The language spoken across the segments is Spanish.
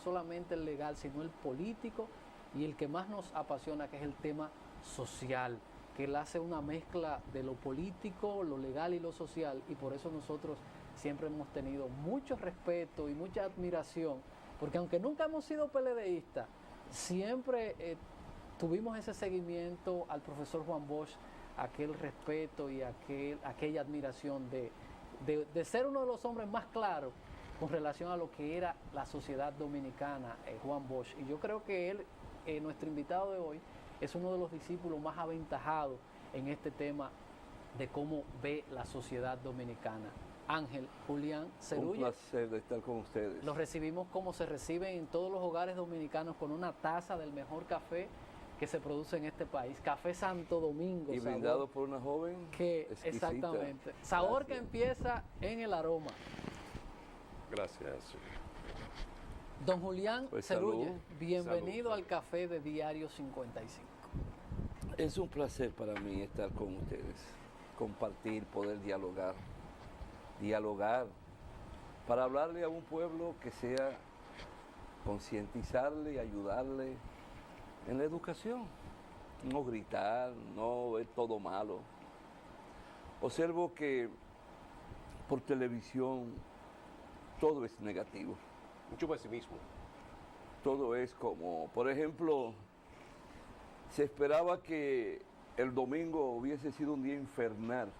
solamente el legal, sino el político y el que más nos apasiona, que es el tema social, que él hace una mezcla de lo político, lo legal y lo social, y por eso nosotros siempre hemos tenido mucho respeto y mucha admiración, porque aunque nunca hemos sido PLDistas, siempre tuvimos ese seguimiento al profesor Juan Bosch, aquel respeto y aquella admiración de ser uno de los hombres más claros con relación a lo que era la sociedad dominicana, Juan Bosch. Y yo creo que él, nuestro invitado de hoy, es uno de los discípulos más aventajados en este tema de cómo ve la sociedad dominicana. Ángel Julián Cerulle. Un placer de estar con ustedes. Los recibimos como se reciben en todos los hogares dominicanos, con una taza del mejor café que se produce en este país, Café Santo Domingo. Y brindado por una joven que exquisita. Exactamente. Sabor que empieza en el aroma. Gracias. Don Julián Pues Cerulle, salud. bienvenido Salud. al Café de Diario 55. Es un placer para mí estar con ustedes, compartir, poder dialogar para hablarle a un pueblo que sea concientizarle, ayudarle en la educación, no gritar, no ver todo malo. Observo que por televisión todo es negativo. Mucho pesimismo. Todo es como, por ejemplo, se esperaba que el domingo hubiese sido un día infernal,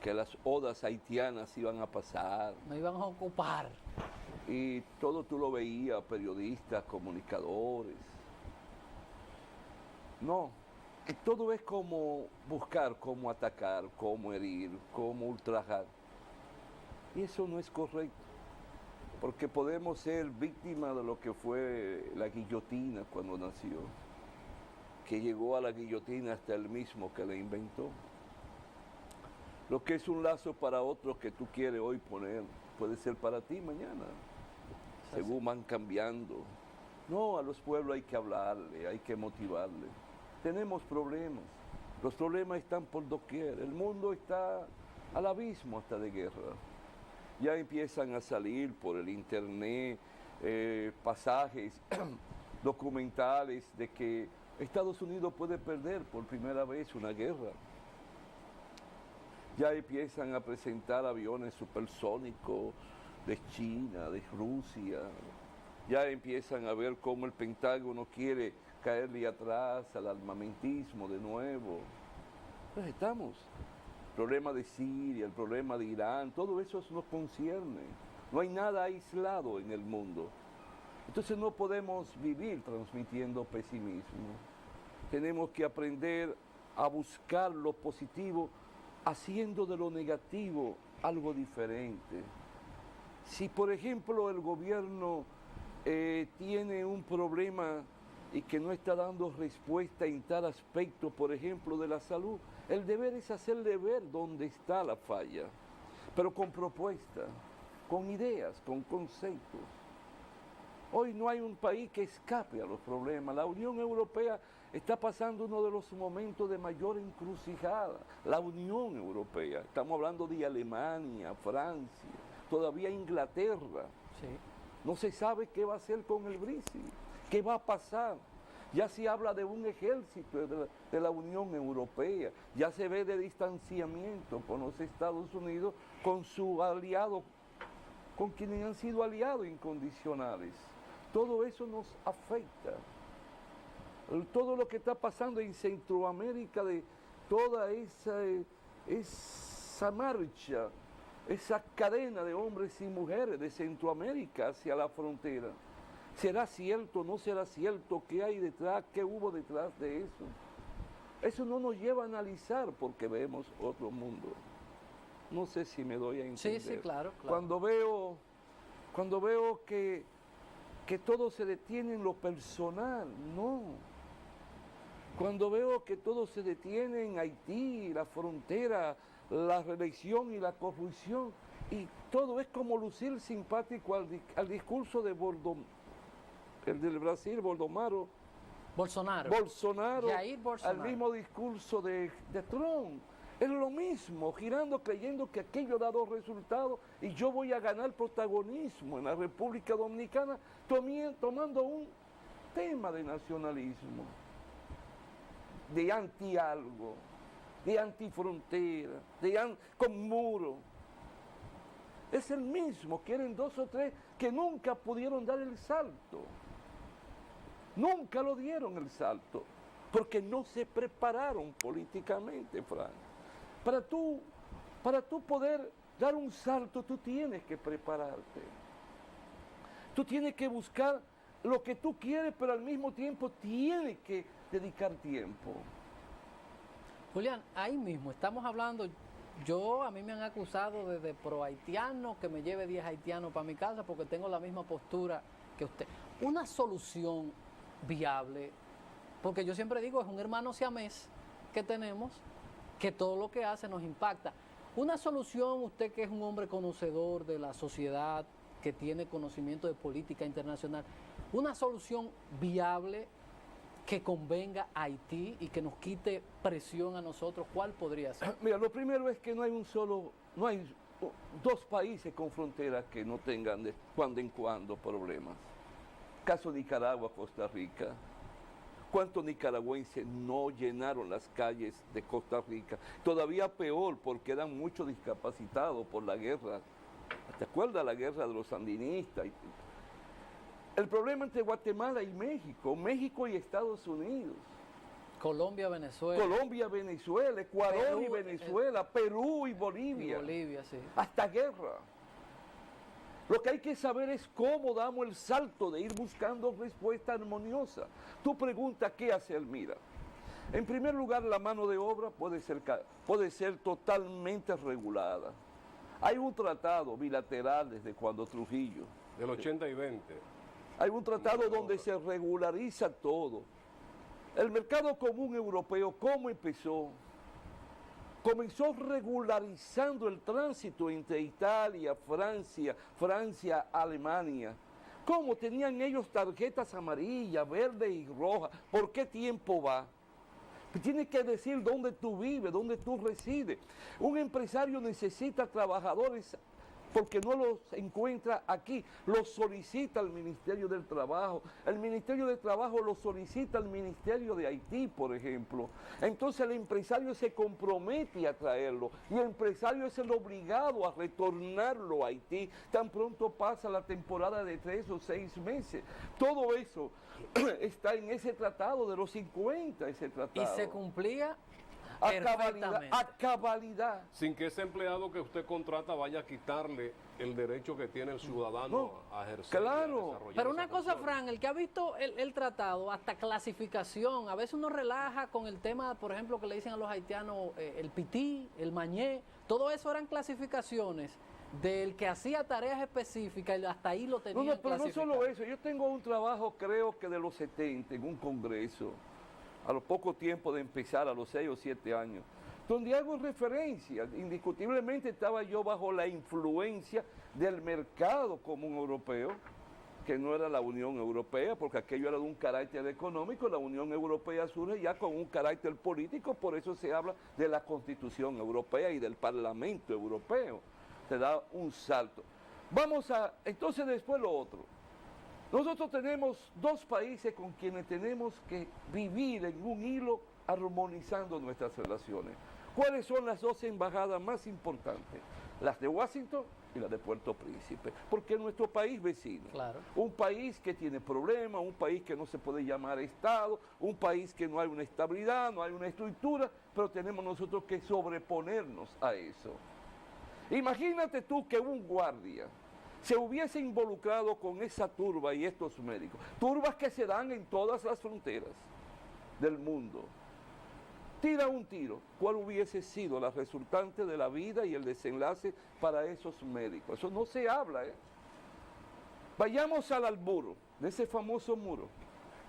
que las odas haitianas iban a pasar. Nos iban a ocupar. Y todo tú lo veías, periodistas, comunicadores. No, que todo es como buscar cómo atacar, cómo herir, cómo ultrajar. Y eso no es correcto, porque podemos ser víctimas de lo que fue la guillotina cuando nació, que llegó a la guillotina hasta el mismo que la inventó. Lo que es un lazo para otros que tú quieres hoy poner, puede ser para ti mañana, según van cambiando. No, a los pueblos hay que hablarle, hay que motivarle. Tenemos problemas, los problemas están por doquier, el mundo está al abismo hasta de guerra. Ya empiezan a salir por el internet pasajes documentales de que Estados Unidos puede perder por primera vez una guerra. Ya empiezan a presentar aviones supersónicos de China, de Rusia. Ya empiezan a ver cómo el Pentágono quiere caerle atrás al armamentismo de nuevo. Pues estamos. El problema de Siria, el problema de Irán, todo eso nos concierne. No hay nada aislado en el mundo. Entonces no podemos vivir transmitiendo pesimismo. Tenemos que aprender a buscar lo positivo, haciendo de lo negativo algo diferente. Si, por ejemplo, el gobierno tiene un problema y que no está dando respuesta en tal aspecto, por ejemplo, de la salud, el deber es hacerle ver dónde está la falla, pero con propuestas, con ideas, con conceptos. Hoy no hay un país que escape a los problemas. La Unión Europea está pasando uno de los momentos de mayor encrucijada. La Unión Europea, estamos hablando de Alemania, Francia, todavía Inglaterra. Sí. No se sabe qué va a hacer con el Brexit, qué va a pasar. Ya se habla de un ejército de la Unión Europea, ya se ve de distanciamiento con los Estados Unidos, con su aliado, con quienes han sido aliados incondicionales. Todo eso nos afecta. Todo lo que está pasando en Centroamérica, de toda esa marcha, esa cadena de hombres y mujeres de Centroamérica hacia la frontera. ¿Será cierto? ¿No será cierto? ¿Qué hay detrás? ¿Qué hubo detrás de eso? Eso no nos lleva a analizar porque vemos otro mundo. No sé si me doy a entender. Sí, claro. Cuando veo que todo se detiene en lo personal, no. Cuando veo que todo se detiene en Haití, la frontera, la reelección y la corrupción, y todo es como lucir simpático al discurso de el del Brasil, Bolsonaro. Jair Bolsonaro, Bolsonaro. al mismo discurso de Trump. Es lo mismo, girando creyendo que aquello ha dado resultados y yo voy a ganar protagonismo en la República Dominicana tomando un tema de nacionalismo, de anti algo, de antifrontera, con muro. Es el mismo, quieren 2 o 3 que nunca pudieron dar el salto. Nunca lo dieron el salto, porque no se prepararon políticamente, Frank. Para tú poder dar un salto, tú tienes que prepararte. Tú tienes que buscar lo que tú quieres, pero al mismo tiempo tienes que dedicar tiempo. Julián, ahí mismo estamos hablando, a mí me han acusado de pro haitiano, que me lleve 10 haitianos para mi casa porque tengo la misma postura que usted. Una solución viable, porque yo siempre digo, es un hermano siamés que tenemos, que todo lo que hace nos impacta. Una solución, usted que es un hombre conocedor de la sociedad, que tiene conocimiento de política internacional, una solución viable que convenga a Haití y que nos quite presión a nosotros, ¿cuál podría ser? Mira, lo primero es que no hay 2 países con fronteras que no tengan de cuando en cuando problemas. Caso Nicaragua, Costa Rica. ¿Cuántos nicaragüenses no llenaron las calles de Costa Rica? Todavía peor, porque eran muchos discapacitados por la guerra. ¿Te acuerdas la guerra de los sandinistas? El problema entre Guatemala y México, México y Estados Unidos. Colombia, Venezuela. Colombia, Venezuela, Ecuador Perú, y Venezuela, Perú y Bolivia. Y Bolivia, sí. Hasta guerra. Lo que hay que saber es cómo damos el salto de ir buscando respuesta armoniosa. Tú preguntas qué hacer, mira. En primer lugar, la mano de obra puede ser totalmente regulada. Hay un tratado bilateral desde cuando Trujillo. Del 80 y 20. Hay un tratado donde se regulariza todo. El mercado común europeo, ¿cómo empezó? Comenzó regularizando el tránsito entre Italia, Francia, Alemania. ¿Cómo tenían ellos tarjetas amarillas, verdes y rojas? ¿Por qué tiempo va? Tienes que decir dónde tú vives, dónde tú resides. Un empresario necesita trabajadores porque no los encuentra aquí, los solicita el Ministerio del Trabajo. El Ministerio del Trabajo los solicita al Ministerio de Haití, por ejemplo. Entonces el empresario se compromete a traerlo y el empresario es el obligado a retornarlo a Haití tan pronto pasa la temporada de 3 o 6 meses. Todo eso está en ese tratado de los 50, ese tratado. Y se cumplía a cabalidad. Sin que ese empleado que usted contrata vaya a quitarle el derecho que tiene el ciudadano a ejercer. Claro. Pero una cosa, Fran, el que ha visto el tratado, hasta clasificación, a veces uno relaja con el tema, por ejemplo, que le dicen a los haitianos el pití, el mañé, todo eso eran clasificaciones del que hacía tareas específicas y hasta ahí lo tenía. No, pero no solo eso, yo tengo un trabajo creo que de los 70 en un congreso, a lo poco tiempo de empezar, a los 6 o 7 años, donde hago referencia. Indiscutiblemente estaba yo bajo la influencia del mercado común europeo, que no era la Unión Europea, porque aquello era de un carácter económico. La Unión Europea surge ya con un carácter político, por eso se habla de la Constitución Europea y del Parlamento Europeo. Se da un salto. Entonces después lo otro. Nosotros tenemos 2 países con quienes tenemos que vivir en un hilo armonizando nuestras relaciones. ¿Cuáles son las 2 embajadas más importantes? Las de Washington y la de Puerto Príncipe. Porque es nuestro país vecino. Claro. Un país que tiene problemas, un país que no se puede llamar Estado, un país que no hay una estabilidad, no hay una estructura, pero tenemos nosotros que sobreponernos a eso. Imagínate tú que un guardia se hubiese involucrado con esa turba y estos médicos, turbas que se dan en todas las fronteras del mundo. Tira un tiro, ¿cuál hubiese sido la resultante de la vida y el desenlace para esos médicos? Eso no se habla, ¿eh? Vayamos al alburo de ese famoso muro.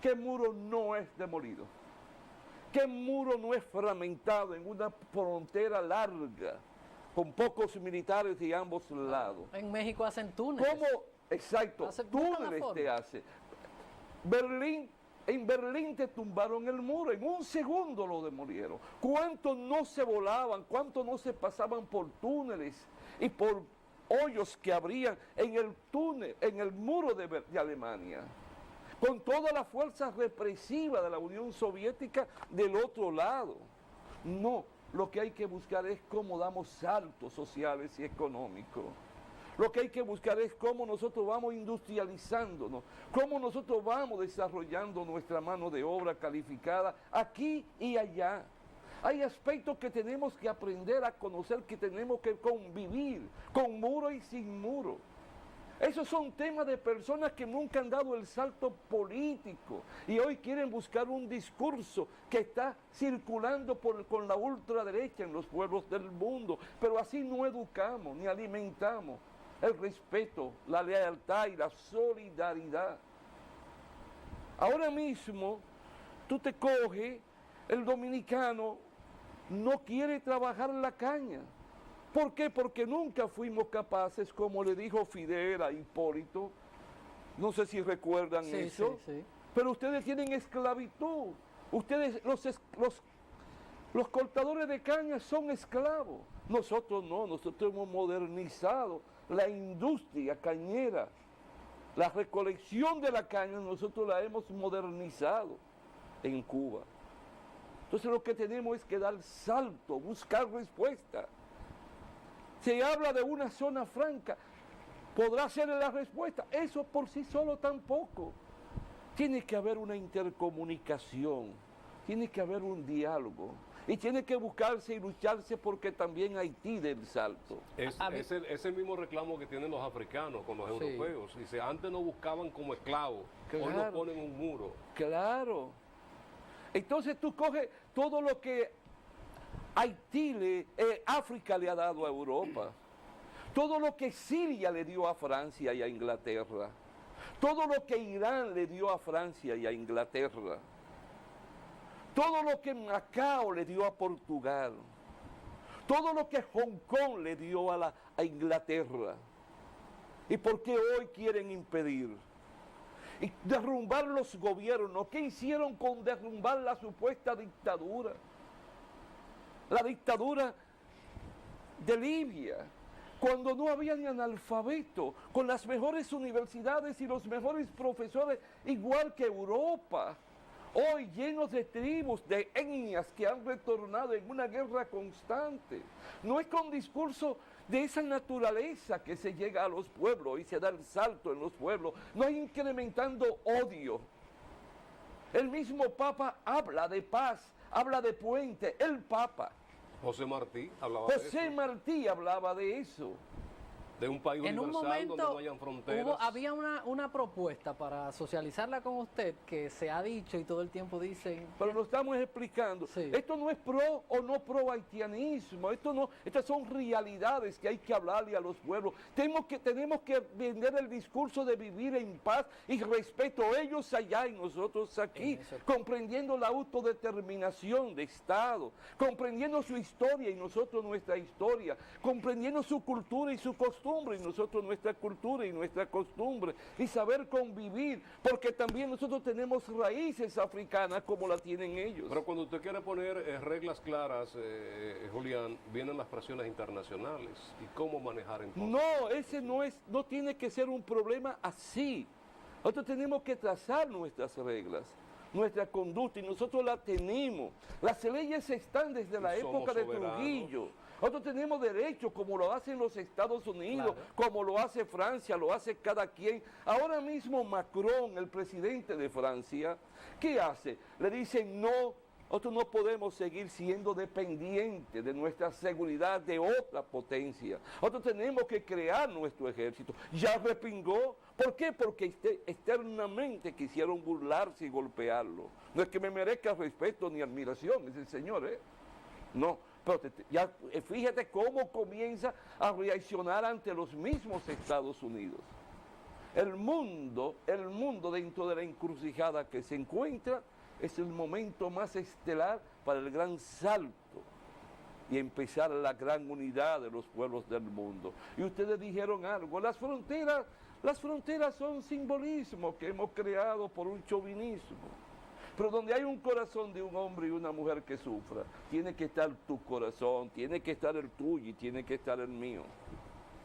¿Qué muro no es demolido? ¿Qué muro no es fragmentado en una frontera larga, con pocos militares de ambos lados? En México hacen túneles. ¿Cómo? Exacto, túneles te hace. Berlín En Berlín te tumbaron el muro, en un segundo lo demolieron. ¿Cuántos no se volaban? ¿Cuántos no se pasaban por túneles y por hoyos que abrían en el túnel, en el muro de Alemania? Con toda la fuerza represiva de la Unión Soviética del otro lado. No, lo que hay que buscar es cómo damos saltos sociales y económicos. Lo que hay que buscar es cómo nosotros vamos industrializándonos, cómo nosotros vamos desarrollando nuestra mano de obra calificada aquí y allá. Hay aspectos que tenemos que aprender a conocer, que tenemos que convivir, con muro y sin muro. Esos son temas de personas que nunca han dado el salto político y hoy quieren buscar un discurso que está circulando con la ultraderecha en los pueblos del mundo, pero así no educamos ni alimentamos el respeto, la lealtad y la solidaridad. Ahora mismo, tú te coges, el dominicano no quiere trabajar la caña. ¿Por qué? Porque nunca fuimos capaces, como le dijo Fidel a Hipólito, no sé si recuerdan eso, Sí. pero ustedes tienen esclavitud. Ustedes, los cortadores de caña son esclavos. Nosotros no, nosotros hemos modernizado la industria cañera. La recolección de la caña nosotros la hemos modernizado en Cuba. Entonces lo que tenemos es que dar salto, buscar respuesta. Se habla de una zona franca, ¿podrá ser la respuesta? Eso por sí solo tampoco. Tiene que haber una intercomunicación, tiene que haber un diálogo. Y tiene que buscarse y lucharse porque también Haití dé el salto. Es el mismo reclamo que tienen los africanos con los europeos. Dice, antes nos buscaban como esclavos, hoy nos ponen un muro. Claro. Entonces tú coges todo lo que África le ha dado a Europa, todo lo que Siria le dio a Francia y a Inglaterra, todo lo que Irán le dio a Francia y a Inglaterra, todo lo que Macao le dio a Portugal, todo lo que Hong Kong le dio a Inglaterra. ¿Y por qué hoy quieren impedir? Y derrumbar los gobiernos. ¿Qué hicieron con derrumbar la supuesta dictadura? La dictadura de Libia, cuando no había ni analfabeto, con las mejores universidades y los mejores profesores, igual que Europa. Hoy llenos de tribus, de etnias que han retornado en una guerra constante. No es con discurso de esa naturaleza que se llega a los pueblos y se da el salto en los pueblos. No es incrementando odio. El mismo Papa habla de paz, habla de puente. El Papa. José Martí hablaba de eso. José Martí hablaba de eso. De un país En un universal momento donde no hayan fronteras. había una propuesta para socializarla con usted que se ha dicho y todo el tiempo dicen... Pero lo estamos explicando. Sí. Esto no es pro o no pro haitianismo. Estas son realidades que hay que hablarle a los pueblos. Tenemos que vender el discurso de vivir en paz y respeto, ellos allá y nosotros aquí, comprendiendo la autodeterminación de Estado, comprendiendo su historia y nosotros nuestra historia, comprendiendo su cultura y su costumbre y nosotros nuestra cultura y nuestra costumbre, y saber convivir, porque también nosotros tenemos raíces africanas como la tienen ellos. Pero cuando usted quiere poner reglas claras, Julián, vienen las presiones internacionales. ¿Y cómo manejar entonces? No, ese no tiene que ser un problema así. Nosotros tenemos que trazar nuestras reglas, nuestra conducta, y nosotros la tenemos. Las leyes están desde la época de Trujillo. Nosotros tenemos derechos como lo hacen los Estados Unidos, como lo hace Francia, lo hace cada quien. Ahora mismo Macron, el presidente de Francia, ¿qué hace? Le dicen no, nosotros no podemos seguir siendo dependientes de nuestra seguridad de otra potencia. Nosotros tenemos que crear nuestro ejército. Ya respingó. ¿Por qué? Porque externamente quisieron burlarse y golpearlo. No es que me merezca respeto ni admiración ese señor, No. Pero ya fíjate cómo comienza a reaccionar ante los mismos Estados Unidos. El mundo dentro de la encrucijada que se encuentra es el momento más estelar para el gran salto y empezar la gran unidad de los pueblos del mundo. Y ustedes dijeron algo, las fronteras son simbolismo que hemos creado por un chauvinismo. Pero donde hay un corazón de un hombre y una mujer que sufra, tiene que estar tu corazón, tiene que estar el tuyo y tiene que estar el mío,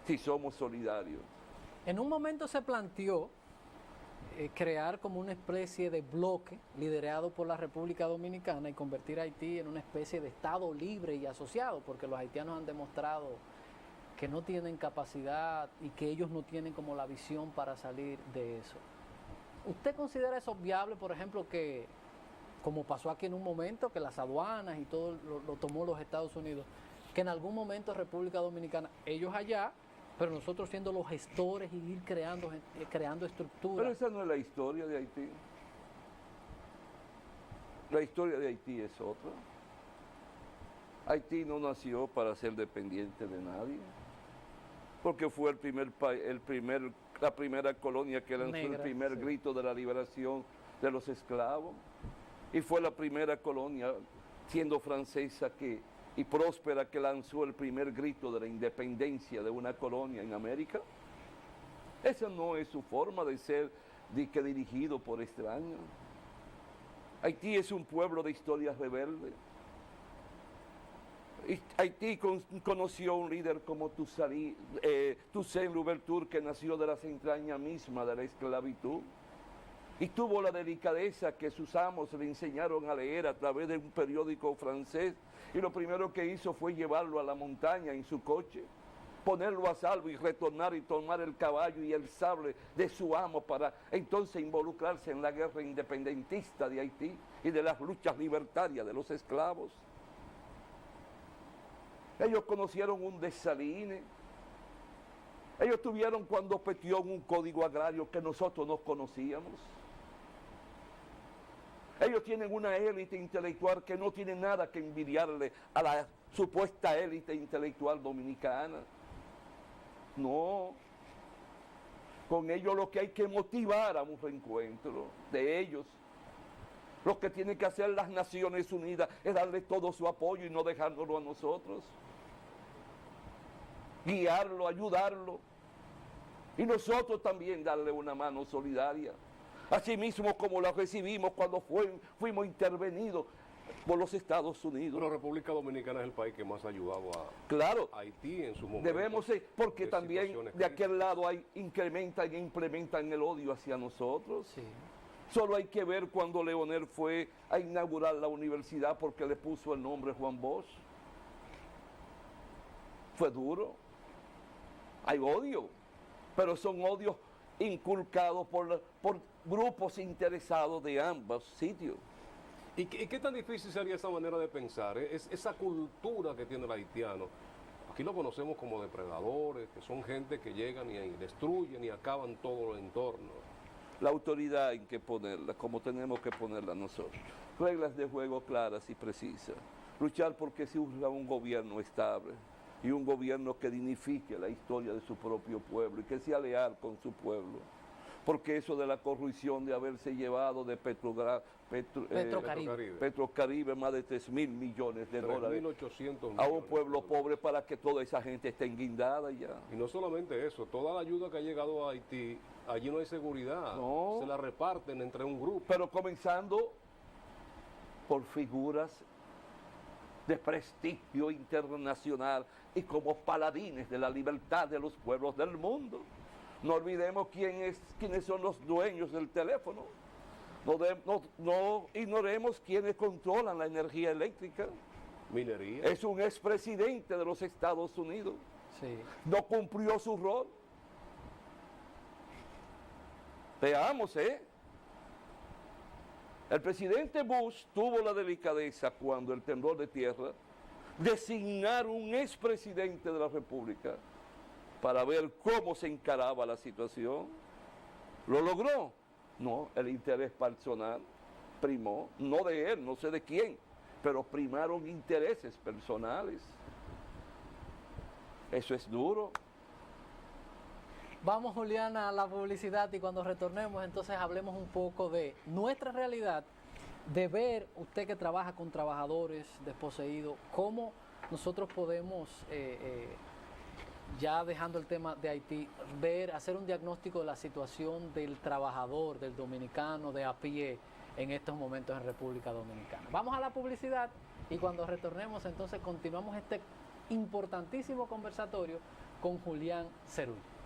si somos solidarios. En un momento se planteó crear como una especie de bloque liderado por la República Dominicana y convertir a Haití en una especie de Estado libre y asociado, porque los haitianos han demostrado que no tienen capacidad y que ellos no tienen como la visión para salir de eso. ¿Usted considera eso viable, por ejemplo, que, como pasó aquí en un momento, que las aduanas y todo lo tomó los Estados Unidos, que en algún momento República Dominicana, ellos allá, pero nosotros siendo los gestores y ir creando estructuras? Pero esa no es la historia de Haití. La historia de Haití es otra. Haití no nació para ser dependiente de nadie, porque fue la primera colonia que lanzó el primer grito de la liberación de los esclavos, y fue la primera colonia, siendo francesa y próspera, que lanzó el primer grito de la independencia de una colonia en América. Esa no es su forma de ser dirigido por extraños. Haití es un pueblo de historia rebelde. Haití conoció un líder como Toussaint Louverture, que nació de las entrañas mismas de la esclavitud, y tuvo la delicadeza que sus amos le enseñaron a leer a través de un periódico francés, y lo primero que hizo fue llevarlo a la montaña en su coche, ponerlo a salvo y retornar y tomar el caballo y el sable de su amo para entonces involucrarse en la guerra independentista de Haití y de las luchas libertarias de los esclavos. Ellos conocieron un Dessalines. Ellos tuvieron cuando Petión un código agrario que nosotros no conocíamos. Ellos tienen una élite intelectual que no tiene nada que envidiarle a la supuesta élite intelectual dominicana. No. Con ellos lo que hay que motivar a un reencuentro de ellos. Lo que tienen que hacer las Naciones Unidas es darle todo su apoyo y no dejárnoslo a nosotros. Guiarlo, ayudarlo. Y nosotros también darle una mano solidaria. Así mismo como la recibimos cuando fuimos intervenidos por los Estados Unidos. Pero República Dominicana es el país que más ha ayudado a Haití en su momento. Debemos ser, porque también de aquel lado incrementan e implementan el odio hacia nosotros. Sí. Solo hay que ver cuando Leonel fue a inaugurar la universidad porque le puso el nombre Juan Bosch. Fue duro. Hay odio, pero son odios inculcados por grupos interesados de ambos sitios. ¿Y qué tan difícil sería esa manera de pensar? Esa cultura que tiene el haitiano. Aquí lo conocemos como depredadores, que son gente que llegan y destruyen y acaban todo el entorno. La autoridad hay que ponerla, como tenemos que ponerla nosotros. Reglas de juego claras y precisas. Luchar porque se surja un gobierno estable y un gobierno que dignifique la historia de su propio pueblo y que sea leal con su pueblo. Porque eso de la corrupción de haberse llevado de Petrocaribe más de 3.000 millones de dólares 3.800 a un pueblo pobre para que toda esa gente esté enguindada ya. Y no solamente eso, toda la ayuda que ha llegado a Haití, allí no hay seguridad, no. Se la reparten entre un grupo. Pero comenzando por figuras de prestigio internacional y como paladines de la libertad de los pueblos del mundo. No olvidemos quiénes son los dueños del teléfono. No ignoremos quiénes controlan la energía eléctrica. Minería. Es un expresidente de los Estados Unidos. Sí. No cumplió su rol. Veamos, El presidente Bush tuvo la delicadeza, cuando el temblor de tierra, designar un expresidente de la República para ver cómo se encaraba la situación. ¿Lo logró? No, el interés personal primó, no de él, no sé de quién, pero primaron intereses personales. Eso es duro. Vamos, Juliana, a la publicidad y cuando retornemos entonces hablemos un poco de nuestra realidad, de ver, usted que trabaja con trabajadores desposeídos, cómo nosotros podemos, ya dejando el tema de Haití, hacer un diagnóstico de la situación del trabajador, del dominicano de a pie, en estos momentos en República Dominicana. Vamos a la publicidad y cuando retornemos entonces continuamos este importantísimo conversatorio con Julián Cerullo.